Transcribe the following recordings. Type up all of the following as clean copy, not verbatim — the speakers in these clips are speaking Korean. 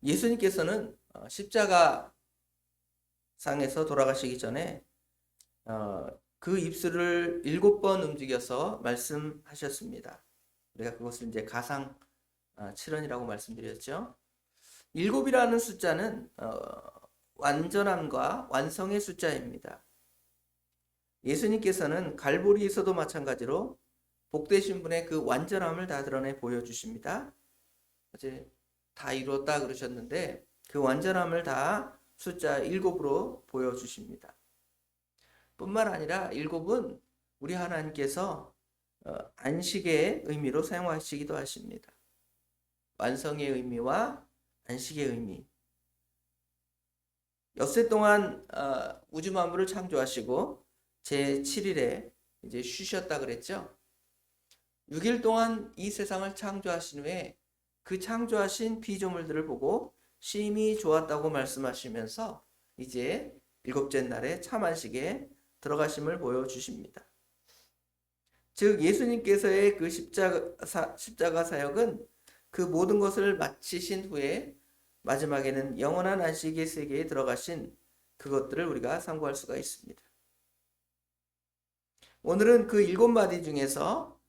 예수님께서는 십자가 상에서 돌아가시기 전에 그 입술을 7번 움직여서 말씀하셨습니다. 우리가 그것을 이제 가상 7원이라고 말씀드렸죠. 7이라는 숫자는 완전함과 완성의 숫자입니다. 예수님께서는 갈보리에서도 마찬가지로 복되신 분의 그 완전함을 다 드러내 보여주십니다. 이제 다 이루었다 그러셨는데 그 완전함을 다 숫자 7으로 보여주십니다. 뿐만 아니라 7은 우리 하나님께서 안식의 의미로 사용하시기도 하십니다. 완성의 의미와 안식의 의미. 엿새 동안 우주 만물을 창조하시고 제 7일에 이제 쉬셨다 그랬죠. 6일 동안 이 세상을 창조하신 후에 그 창조하신 피조물들을 보고 심히 좋았다고 말씀하시면서 이제 7째 날에 참안식에 들어가심을 보여주십니다. 즉 예수님께서의 그 십자가 사역은 그 모든 것을 마치신 후에 마지막에는 영원한 안식의 세계에 들어가신 그것들을 우리가 상고할 수가 있습니다. 오늘은 그 7마디 중에서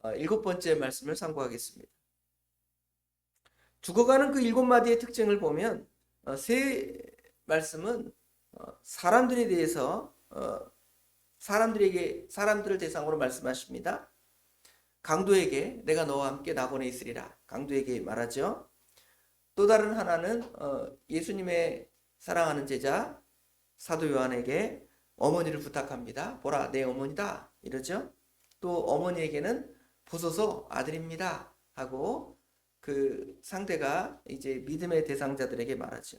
7번째 말씀을 상고하겠습니다. 죽어가는 그 7마디의 특징을 보면 세 말씀은 사람들에 대해서 사람들을 대상으로 말씀하십니다. 강도에게 내가 너와 함께 낙원에 있으리라. 강도에게 말하죠. 또 다른 하나는 예수님의 사랑하는 제자 사도 요한에게 어머니를 부탁합니다. 보라 내 어머니다 이러죠. 또 어머니에게는 보소서 아들입니다 하고 그 상대가 이제 믿음의 대상자들에게 말하죠.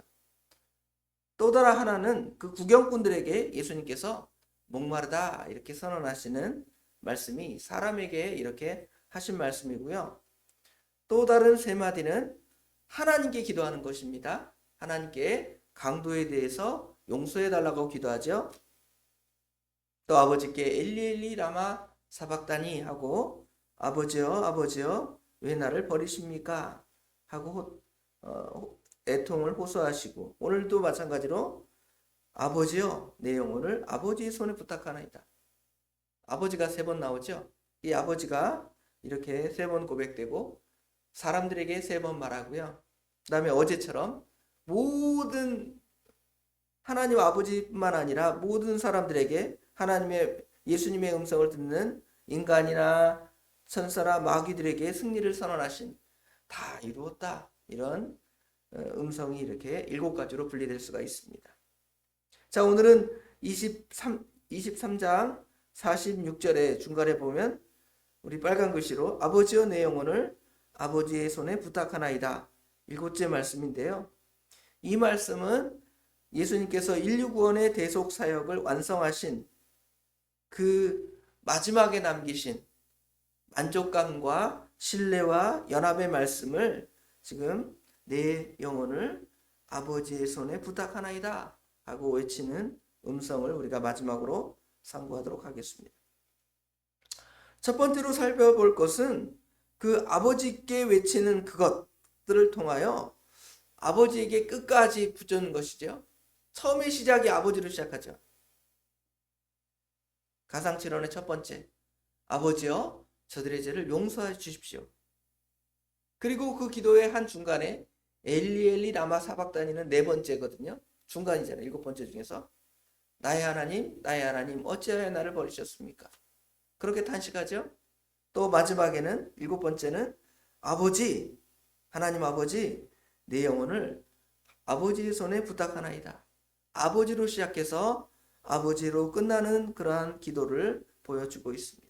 또 다른 하나는 그 구경꾼들에게 예수님께서 목마르다 이렇게 선언하시는 말씀이 사람에게 이렇게 하신 말씀이고요. 또 다른 세 마디는 하나님께 기도하는 것입니다. 하나님께 강도에 대해서 용서해 달라고 기도하죠. 또 아버지께 엘리 엘리 라마 사박다니 하고 아버지여 아버지여 왜 나를 버리십니까 하고 애통을 호소하시고 오늘도 마찬가지로 아버지여 내 영혼을 아버지의 손에 부탁하나이다. 아버지가 3번 나오죠. 이 아버지가 이렇게 3번 고백되고 사람들에게 3번 말하고요. 그 다음에 어제처럼 모든 하나님 아버지뿐만 아니라 모든 사람들에게 하나님의 예수님의 음성을 듣는 인간이나 천사나 마귀들에게 승리를 선언하신 다 이루었다. 이런 음성이 이렇게 7가지로 분리될 수가 있습니다. 자, 오늘은 23장 46절의 중간에 보면 우리 빨간 글씨로 아버지여 내 영혼을 아버지의 손에 부탁하나이다. 7째 말씀인데요. 이 말씀은 예수님께서 인류 구원의 대속 사역을 완성하신 그 마지막에 남기신 만족감과 신뢰와 연합의 말씀을 지금 내 영혼을 아버지의 손에 부탁하나이다 하고 외치는 음성을 우리가 마지막으로 상고하도록 하겠습니다. 첫 번째로 살펴볼 것은 그 아버지께 외치는 그것들을 통하여 아버지에게 끝까지 붙는 것이죠. 처음의 시작이 아버지로 시작하죠. 가상칠언의 첫 번째, 아버지여 저들의 죄를 용서해 주십시오. 그리고 그 기도의 한 중간에 엘리 엘리 라마 사박다니는 4번째거든요. 중간이잖아요. 7번째 중에서 나의 하나님 어찌하여 나를 버리셨습니까? 그렇게 탄식하죠. 또 마지막에는 7번째는 아버지, 하나님 아버지 내 영혼을 아버지의 손에 부탁하나이다. 아버지로 시작해서 아버지로 끝나는 그러한 기도를 보여주고 있습니다.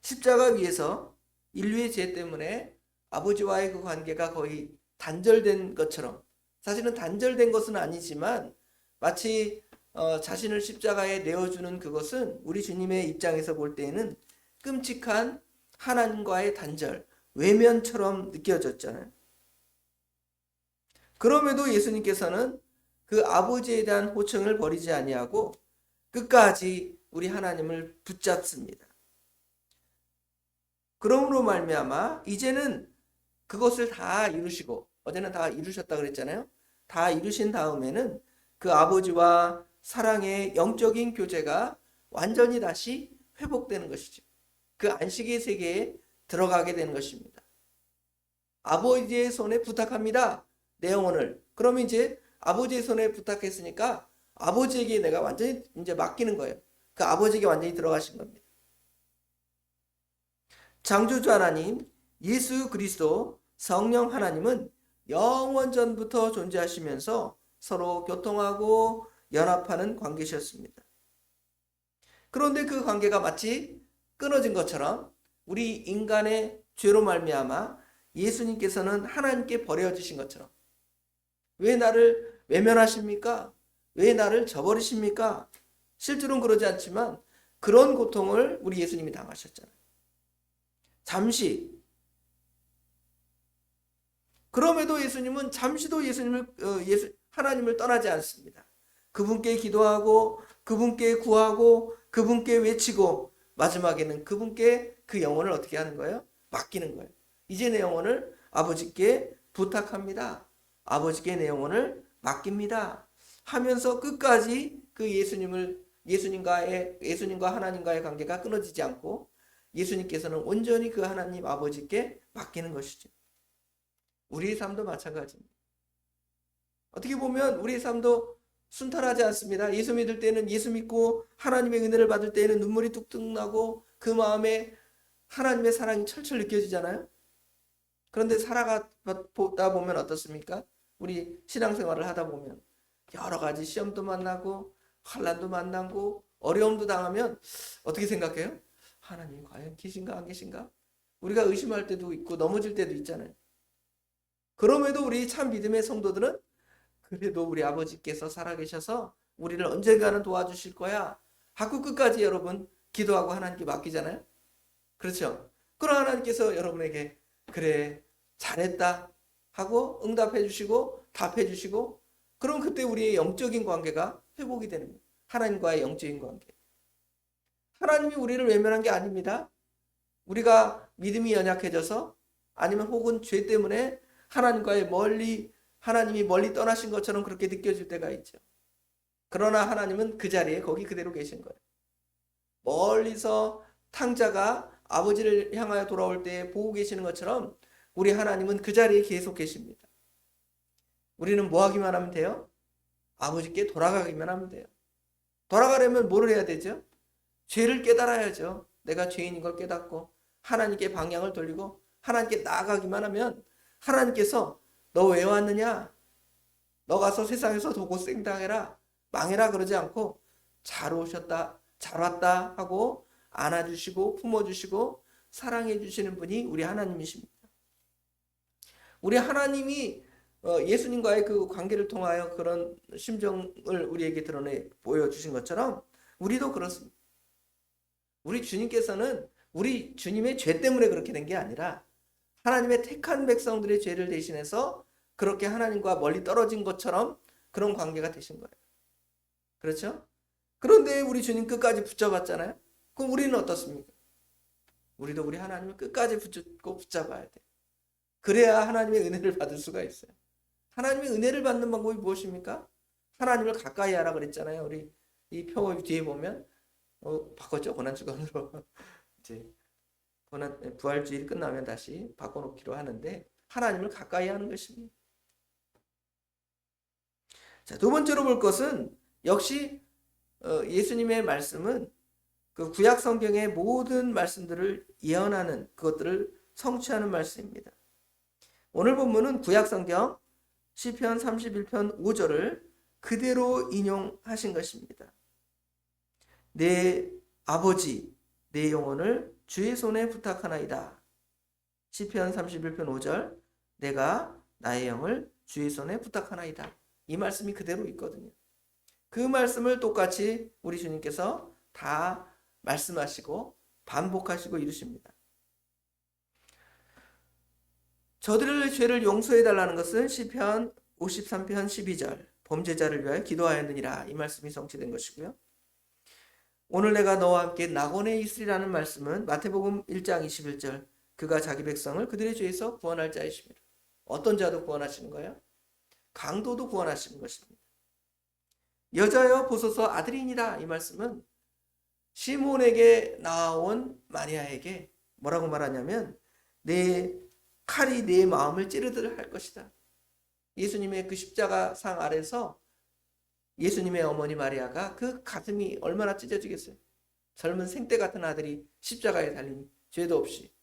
십자가 위에서 인류의 죄 때문에 아버지와의 그 관계가 거의 단절된 것처럼, 사실은 단절된 것은 아니지만 마치 자신을 십자가에 내어주는 그것은 우리 주님의 입장에서 볼 때에는 끔찍한 하나님과의 단절, 외면처럼 느껴졌잖아요. 그럼에도 예수님께서는 그 아버지에 대한 호청을 버리지 아니하고 끝까지 우리 하나님을 붙잡습니다. 그러므로 말미암아 이제는 그것을 다 이루시고, 어제는 다 이루셨다 그랬잖아요. 다 이루신 다음에는 그 아버지와 사랑의 영적인 교제가 완전히 다시 회복되는 것이죠. 그 안식의 세계에 들어가게 되는 것입니다. 아버지의 손에 부탁합니다. 내 영혼을. 그러면 이제 아버지의 손에 부탁했으니까 아버지에게 내가 완전히 이제 맡기는 거예요. 그 아버지에게 완전히 들어가신 겁니다. 창조주 하나님, 예수 그리스도, 성령 하나님은 영원 전부터 존재하시면서 서로 교통하고 연합하는 관계셨습니다. 그런데 그 관계가 마치 끊어진 것처럼 우리 인간의 죄로 말미암아 예수님께서는 하나님께 버려지신 것처럼, 왜 나를 외면하십니까? 왜 나를 저버리십니까? 실제로는 그러지 않지만 그런 고통을 우리 예수님이 당하셨잖아요. 잠시. 그럼에도 예수님은 잠시도 하나님을 떠나지 않습니다. 그분께 기도하고 그분께 구하고 그분께 외치고 마지막에는 그분께 그 영혼을 어떻게 하는 거예요? 맡기는 거예요. 이제 내 영혼을 아버지께 부탁합니다. 아버지께 내 영혼을 맡깁니다. 하면서 끝까지 그 예수님과 하나님과의 관계가 끊어지지 않고 예수님께서는 온전히 그 하나님 아버지께 맡기는 것이죠. 우리의 삶도 마찬가지입니다. 어떻게 보면 우리의 삶도 순탄하지 않습니다. 예수 믿을 때는 예수 믿고 하나님의 은혜를 받을 때에는 눈물이 뚝뚝 나고 그 마음에 하나님의 사랑이 철철 느껴지잖아요. 그런데 살아가다 보면 어떻습니까? 우리 신앙생활을 하다 보면 여러 가지 시험도 만나고 환난도 만나고 어려움도 당하면 어떻게 생각해요? 하나님이 과연 계신가 안 계신가? 우리가 의심할 때도 있고 넘어질 때도 있잖아요. 그럼에도 우리 참 믿음의 성도들은 그래도 우리 아버지께서 살아계셔서 우리를 언젠가는 도와주실 거야 하고 끝까지 여러분 기도하고 하나님께 맡기잖아요. 그렇죠? 그럼 하나님께서 여러분에게 그래 잘했다 하고 응답해 주시고 답해 주시고, 그럼 그때 우리의 영적인 관계가 회복이 되는 거예요. 하나님과의 영적인 관계. 하나님이 우리를 외면한 게 아닙니다. 우리가 믿음이 연약해져서 아니면 혹은 죄 때문에 하나님이 멀리 떠나신 것처럼 그렇게 느껴질 때가 있죠. 그러나 하나님은 그 자리에 거기 그대로 계신 거예요. 멀리서 탕자가 아버지를 향하여 돌아올 때 보고 계시는 것처럼 우리 하나님은 그 자리에 계속 계십니다. 우리는 뭐 하기만 하면 돼요? 아버지께 돌아가기만 하면 돼요. 돌아가려면 뭐를 해야 되죠? 죄를 깨달아야죠. 내가 죄인인 걸 깨닫고 하나님께 방향을 돌리고 하나님께 나아가기만 하면 하나님께서 너 왜 왔느냐? 너 가서 세상에서 도고생당해라, 망해라 그러지 않고 잘 오셨다, 잘 왔다 하고 안아주시고 품어주시고 사랑해주시는 분이 우리 하나님이십니다. 우리 하나님이 예수님과의 그 관계를 통하여 그런 심정을 우리에게 보여주신 것처럼 우리도 그렇습니다. 우리 주님께서는 우리 주님의 죄 때문에 그렇게 된 게 아니라 하나님의 택한 백성들의 죄를 대신해서 그렇게 하나님과 멀리 떨어진 것처럼 그런 관계가 되신 거예요. 그렇죠? 그런데 우리 주님 끝까지 붙잡았잖아요. 그럼 우리는 어떻습니까? 우리도 우리 하나님을 끝까지 붙잡고 붙잡아야 돼. 그래야 하나님의 은혜를 받을 수가 있어요. 하나님의 은혜를 받는 방법이 무엇입니까? 하나님을 가까이 하라 그랬잖아요. 우리 이 표 뒤에 보면 바꿨죠. 고난주간으로 이제 부활주일 끝나면 다시 바꿔놓기로 하는데 하나님을 가까이 하는 것입니다. 자, 두 번째로 볼 것은 역시 예수님의 말씀은 그 구약 성경의 모든 말씀들을 예언하는 그것들을 성취하는 말씀입니다. 오늘 본문은 구약 성경 시편 31편 5절을 그대로 인용하신 것입니다. 내 아버지 내 영혼을 주의 손에 부탁하나이다. 시편 31편 5절 내가 나의 영을 주의 손에 부탁하나이다. 이 말씀이 그대로 있거든요. 그 말씀을 똑같이 우리 주님께서 다 말씀하시고 반복하시고 이루십니다. 저들의 죄를 용서해 달라는 것은 시편 53편 12절 범죄자를 위하여 기도하였느니라, 이 말씀이 성취된 것이고요. 오늘 내가 너와 함께 낙원에 있으리라는 말씀은 마태복음 1장 21절 그가 자기 백성을 그들의 죄에서 구원할 자이십니다. 어떤 자도 구원하시는 거예요? 강도도 구원하시는 것입니다. 여자여 보소서 아들이니라. 이 말씀은 시몬에게 나온 마리아에게 뭐라고 말하냐면 내 칼이 내 마음을 찌르듯 할 것이다. 예수님의 그 십자가 상 아래서 예수님의 어머니 마리아가 그 가슴이 얼마나 찢어지겠어요. 젊은 생떼 같은 아들이 십자가에 달리니 죄도 없이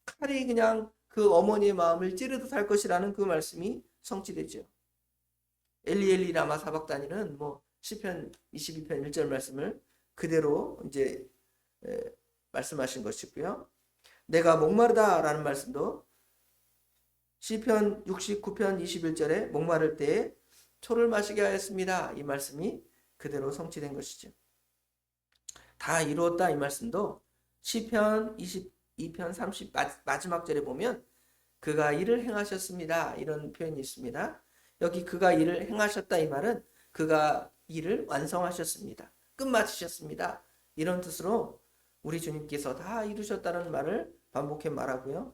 칼이 그냥 그 어머니의 마음을 찌르듯 할 것이라는 그 말씀이 성취되죠. 엘리 엘리 라마 사박다니는 시편 22편 1절 말씀을 그대로 이제 말씀하신 것이고요. 내가 목마르다라는 말씀도 시편 69편 21절에 목마를 때에 초를 마시게 하였습니다. 이 말씀이 그대로 성취된 것이죠. 다 이루었다 이 말씀도 시편 22편 30 마지막 절에 보면 그가 일을 행하셨습니다. 이런 표현이 있습니다. 여기 그가 일을 행하셨다 이 말은 그가 일을 완성하셨습니다. 끝마치셨습니다. 이런 뜻으로 우리 주님께서 다 이루셨다는 말을 반복해 말하고요.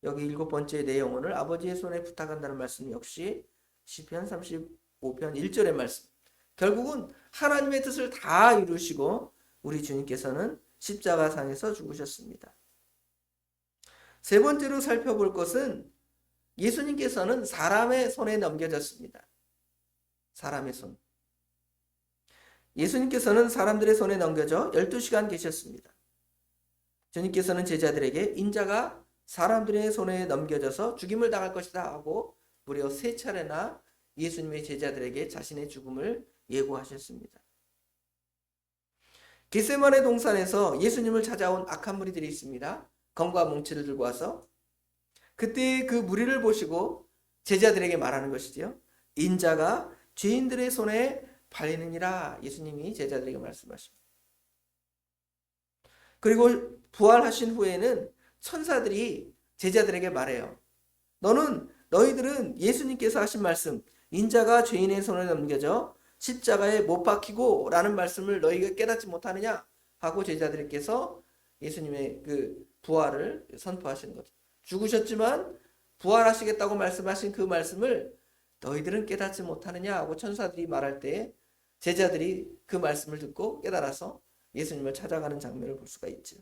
여기 7번째 내 영혼을 아버지의 손에 부탁한다는 말씀 역시 시편 35편 1절의 말씀. 결국은 하나님의 뜻을 다 이루시고 우리 주님께서는 십자가상에서 죽으셨습니다. 세 번째로 살펴볼 것은 예수님께서는 사람의 손에 넘겨졌습니다. 사람의 손. 예수님께서는 사람들의 손에 넘겨져 12시간 계셨습니다. 주님께서는 제자들에게 인자가 사람들의 손에 넘겨져서 죽임을 당할 것이다 하고 무려 3차례나 예수님의 제자들에게 자신의 죽음을 예고하셨습니다. 겟세마네 동산에서 예수님을 찾아온 악한 무리들이 있습니다. 검과 뭉치를 들고 와서 그때 그 무리를 보시고 제자들에게 말하는 것이죠. 인자가 죄인들의 손에 팔리느니라. 예수님이 제자들에게 말씀하십니다. 그리고 부활하신 후에는 천사들이 제자들에게 말해요. 너희들은 예수님께서 하신 말씀 인자가 죄인의 손에 넘겨져 십자가에 못 박히고 라는 말씀을 너희가 깨닫지 못하느냐 하고 제자들께서 예수님의 그 부활을 선포하시는 거죠. 죽으셨지만 부활하시겠다고 말씀하신 그 말씀을 너희들은 깨닫지 못하느냐 하고 천사들이 말할 때 제자들이 그 말씀을 듣고 깨달아서 예수님을 찾아가는 장면을 볼 수가 있죠.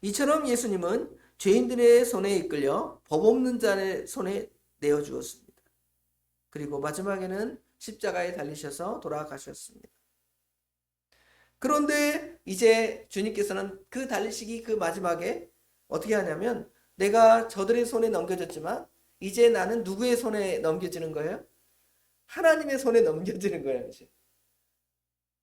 이처럼 예수님은 죄인들의 손에 이끌려 법 없는 자의 손에 내어주었습니다. 그리고 마지막에는 십자가에 달리셔서 돌아가셨습니다. 그런데 이제 주님께서는 그 달리시기 그 마지막에 어떻게 하냐면 내가 저들의 손에 넘겨졌지만 이제 나는 누구의 손에 넘겨지는 거예요? 하나님의 손에 넘겨지는 거예요. 이제.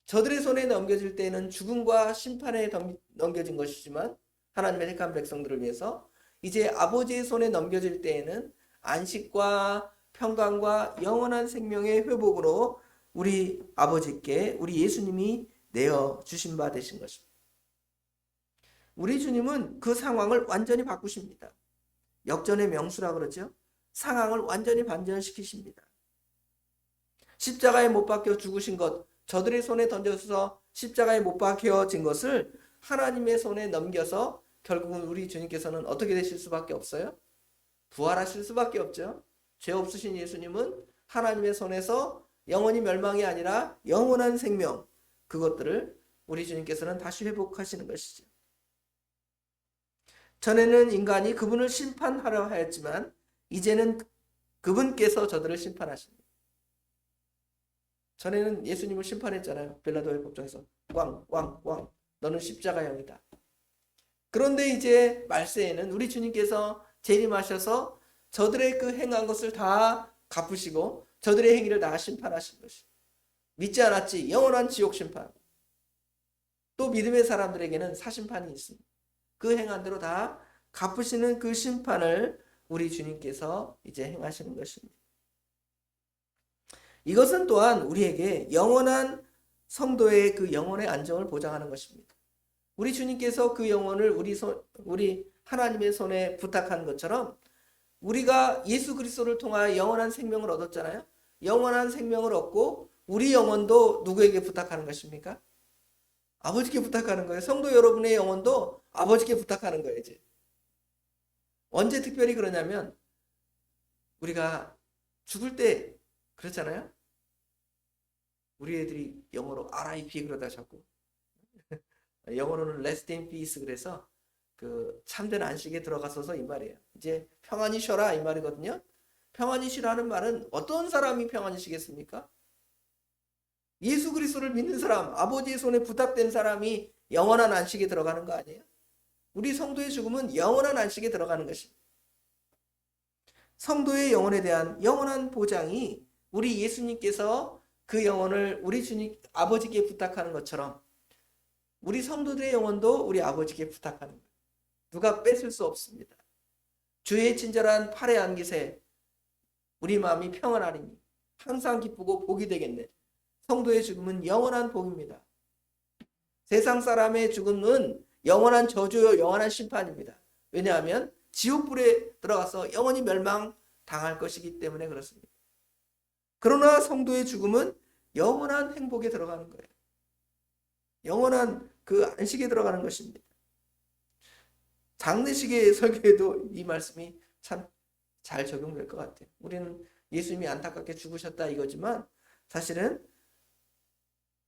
저들의 손에 넘겨질 때는 죽음과 심판에 넘겨진 것이지만 하나님의 택한 백성들을 위해서 이제 아버지의 손에 넘겨질 때에는 안식과 평강과 영원한 생명의 회복으로 우리 아버지께 우리 예수님이 내어주신 바 되신 것입니다. 우리 주님은 그 상황을 완전히 바꾸십니다. 역전의 명수라 그러죠. 상황을 완전히 반전시키십니다. 십자가에 못 박혀 죽으신 것, 저들의 손에 던져서 십자가에 못 박혀진 것을 하나님의 손에 넘겨서 결국은 우리 주님께서는 어떻게 되실 수밖에 없어요? 부활하실 수밖에 없죠. 죄 없으신 예수님은 하나님의 손에서 영원히 멸망이 아니라 영원한 생명, 그것들을 우리 주님께서는 다시 회복하시는 것이죠. 전에는 인간이 그분을 심판하려 하였지만 이제는 그분께서 저들을 심판하십니다. 전에는 예수님을 심판했잖아요. 빌라도의 법정에서 왕 너는 십자가형이다. 그런데 이제 말세에는 우리 주님께서 재림하셔서 저들의 그 행한 것을 다 갚으시고 저들의 행위를 다 심판하신 것이 믿지 않았지 영원한 지옥 심판. 또 믿음의 사람들에게는 사심판이 있습니다. 그 행한 대로 다 갚으시는 그 심판을 우리 주님께서 이제 행하시는 것입니다. 이것은 또한 우리에게 영원한 성도의 그 영혼의 안정을 보장하는 것입니다. 우리 주님께서 그 영혼을 우리 하나님의 손에 부탁한 것처럼 우리가 예수 그리스도를 통하여 영원한 생명을 얻었잖아요. 영원한 생명을 얻고 우리 영혼도 누구에게 부탁하는 것입니까? 아버지께 부탁하는 거예요. 성도 여러분의 영혼도 아버지께 부탁하는 거예요, 이제. 언제 특별히 그러냐면, 우리가 죽을 때, 그렇잖아요? 우리 애들이 영어로 RIP 그러다 자꾸. 영어로는 Rest in Peace 그래서 그 참된 안식에 들어가서서 이 말이에요. 이제 평안히 쉬어라 이 말이거든요. 평안히 쉬라는 말은 어떤 사람이 평안히 쉬겠습니까? 예수 그리스도를 믿는 사람, 아버지의 손에 부탁된 사람이 영원한 안식에 들어가는 거 아니에요? 우리 성도의 죽음은 영원한 안식에 들어가는 것입니다. 성도의 영혼에 대한 영원한 보장이 우리 예수님께서 그 영혼을 우리 주님 아버지께 부탁하는 것처럼 우리 성도들의 영혼도 우리 아버지께 부탁하는 거예요. 누가 뺏을 수 없습니다. 주의 친절한 팔에 안기세 우리 마음이 평안하리니 항상 기쁘고 복이 되겠네. 성도의 죽음은 영원한 복입니다. 세상 사람의 죽음은 영원한 저주요 영원한 심판입니다. 왜냐하면 지옥불에 들어가서 영원히 멸망당할 것이기 때문에 그렇습니다. 그러나 성도의 죽음은 영원한 행복에 들어가는 거예요. 영원한 그 안식에 들어가는 것입니다. 장례식의 설교에도 이 말씀이 참 잘 적용될 것 같아요. 우리는 예수님이 안타깝게 죽으셨다 이거지만 사실은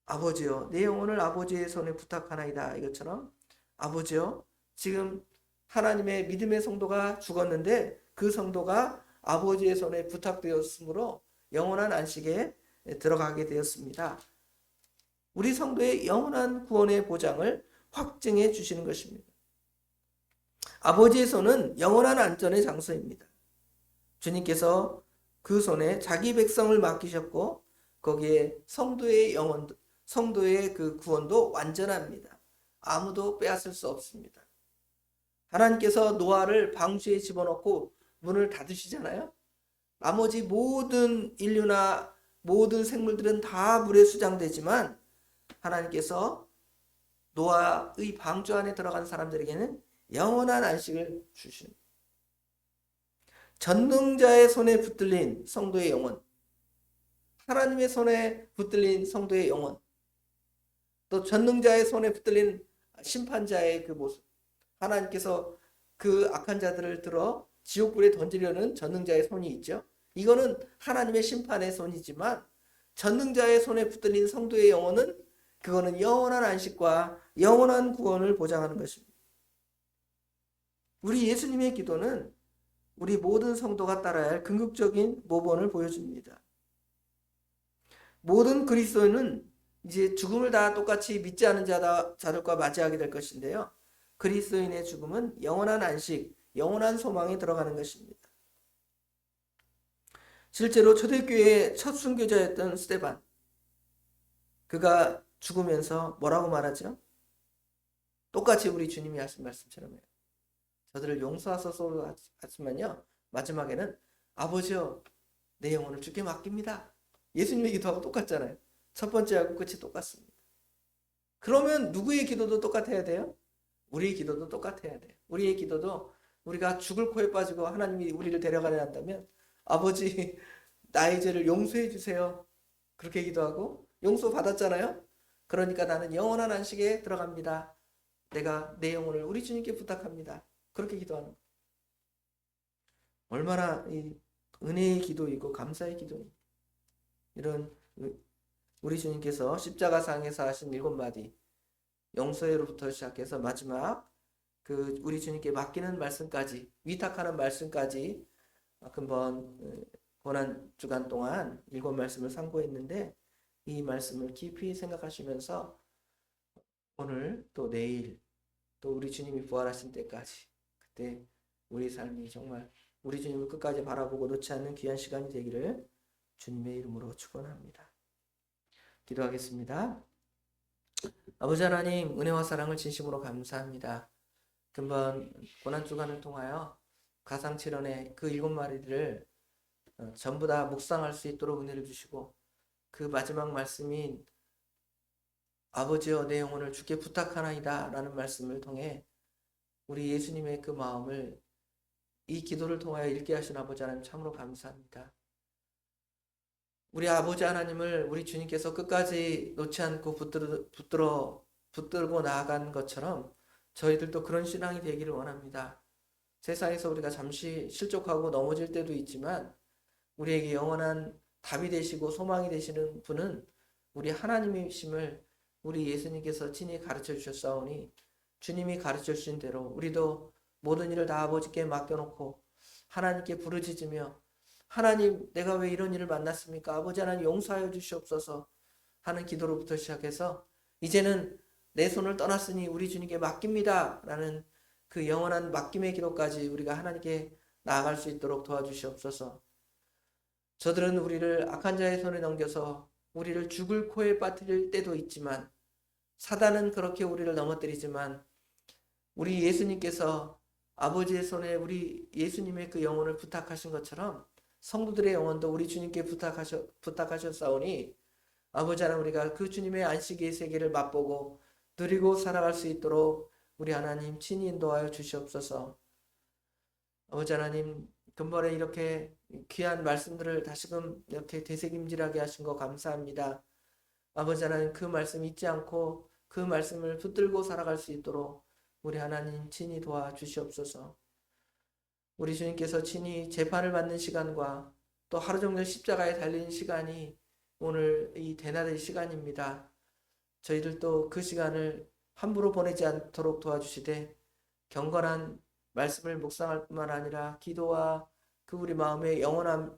아버지여 내 영혼을 아버지의 손에 부탁하나이다 이것처럼 아버지여 지금 하나님의 믿음의 성도가 죽었는데 그 성도가 아버지의 손에 부탁되었으므로 영원한 안식에 들어가게 되었습니다. 우리 성도의 영원한 구원의 보장을 확증해 주시는 것입니다. 아버지의 손은 영원한 안전의 장소입니다. 주님께서 그 손에 자기 백성을 맡기셨고 거기에 성도의 영혼, 성도의 그 구원도 완전합니다. 아무도 빼앗을 수 없습니다. 하나님께서 노아를 방주에 집어넣고 문을 닫으시잖아요. 나머지 모든 인류나 모든 생물들은 다 물에 수장되지만 하나님께서 노아의 방주 안에 들어간 사람들에게는 영원한 안식을 주십니다. 전능자의 손에 붙들린 성도의 영혼, 하나님의 손에 붙들린 성도의 영혼, 또 전능자의 손에 붙들린 심판자의 그 모습, 하나님께서 그 악한 자들을 들어 지옥불에 던지려는 전능자의 손이 있죠. 이거는 하나님의 심판의 손이지만 전능자의 손에 붙들린 성도의 영혼은 그거는 영원한 안식과 영원한 구원을 보장하는 것입니다. 우리 예수님의 기도는 우리 모든 성도가 따라야 할 궁극적인 모본을 보여줍니다. 모든 그리스도인은 이제 죽음을 다 똑같이 믿지 않은 자들과 맞이하게 될 것인데요. 그리스도인의 죽음은 영원한 안식, 영원한 소망에 들어가는 것입니다. 실제로 초대교회의 첫 순교자였던 스데반, 그가 죽으면서 뭐라고 말하죠? 똑같이 우리 주님이 하신 말씀처럼요. 저들을 용서하소서 하시면요. 마지막에는 아버지여 내 영혼을 주께 맡깁니다. 예수님의 기도하고 똑같잖아요. 첫 번째하고 끝이 똑같습니다. 그러면 누구의 기도도 똑같아야 돼요? 우리의 기도도 똑같아야 돼요. 우리의 기도도 우리가 죽을 코에 빠지고 하나님이 우리를 데려가려 한다면 아버지 나의 죄를 용서해 주세요. 그렇게 기도하고 용서 받았잖아요. 그러니까 나는 영원한 안식에 들어갑니다. 내가 내 영혼을 우리 주님께 부탁합니다. 그렇게 기도하는 거예요. 얼마나 이 은혜의 기도이고 감사의 기도입니다. 이런 우리 주님께서 십자가상에서 하신 7마디 용서회로부터 시작해서 마지막 그 우리 주님께 맡기는 말씀까지 위탁하는 말씀까지 금번 고난 주간 동안 7말씀을 상고했는데 이 말씀을 깊이 생각하시면서 오늘 또 내일 또 우리 주님이 부활하신 때까지 그때 우리 삶이 정말 우리 주님을 끝까지 바라보고 놓지 않는 귀한 시간이 되기를 주님의 이름으로 축원합니다. 기도하겠습니다. 아버지 하나님 은혜와 사랑을 진심으로 감사합니다. 금번 고난주간을 통하여 가상칠언의 그 7마리들을 전부 다 묵상할 수 있도록 은혜를 주시고 그 마지막 말씀인 아버지여 내 영혼을 주께 부탁하나이다 라는 말씀을 통해 우리 예수님의 그 마음을 이 기도를 통하여 읽게 하신 아버지 하나님 참으로 감사합니다. 우리 아버지 하나님을 우리 주님께서 끝까지 놓지 않고 붙들어 붙들고 나아간 것처럼 저희들도 그런 신앙이 되기를 원합니다. 세상에서 우리가 잠시 실족하고 넘어질 때도 있지만 우리에게 영원한 답이 되시고 소망이 되시는 분은 우리 하나님이심을 우리 예수님께서 친히 가르쳐 주셨사오니 주님이 가르쳐 주신 대로 우리도 모든 일을 다 아버지께 맡겨놓고 하나님께 부르짖으며 하나님 내가 왜 이런 일을 만났습니까? 아버지 하나님 용서하여 주시옵소서 하는 기도로부터 시작해서 이제는 내 손을 떠났으니 우리 주님께 맡깁니다 라는 그 영원한 맡김의 기도까지 우리가 하나님께 나아갈 수 있도록 도와주시옵소서. 저들은 우리를 악한 자의 손에 넘겨서 우리를 죽을 코에 빠뜨릴 때도 있지만 사단은 그렇게 우리를 넘어뜨리지만 우리 예수님께서 아버지의 손에 우리 예수님의 그 영혼을 부탁하신 것처럼 성도들의 영혼도 우리 주님께 부탁하셨사오니 아버지 하나님 우리가 그 주님의 안식의 세계를 맛보고 누리고 살아갈 수 있도록 우리 하나님 친히 인도하여 주시옵소서. 아버지 하나님 근본에 이렇게 귀한 말씀들을 다시금 이렇게 되새김질하게 하신 거 감사합니다. 아버지 하나님 그 말씀 잊지 않고 그 말씀을 붙들고 살아갈 수 있도록 우리 하나님 친히 도와주시옵소서. 우리 주님께서 친히 재판을 받는 시간과 또 하루 종일 십자가에 달리는 시간이 오늘 이 대낮의 시간입니다. 저희들도 그 시간을 함부로 보내지 않도록 도와주시되 경건한 말씀을 묵상할 뿐만 아니라 기도와 그 우리 마음의 영원한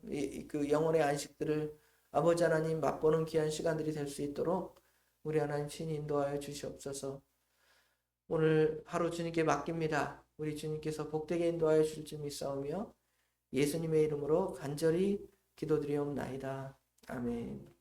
그 영혼의 안식들을 아버지 하나님 맛보는 귀한 시간들이 될 수 있도록 우리 하나님 친히 인도하여 주시옵소서. 오늘 하루 주님께 맡깁니다. 우리 주님께서 복되게 인도하여 주실 줄 믿사오며 예수님의 이름으로 간절히 기도드리옵나이다. 아멘.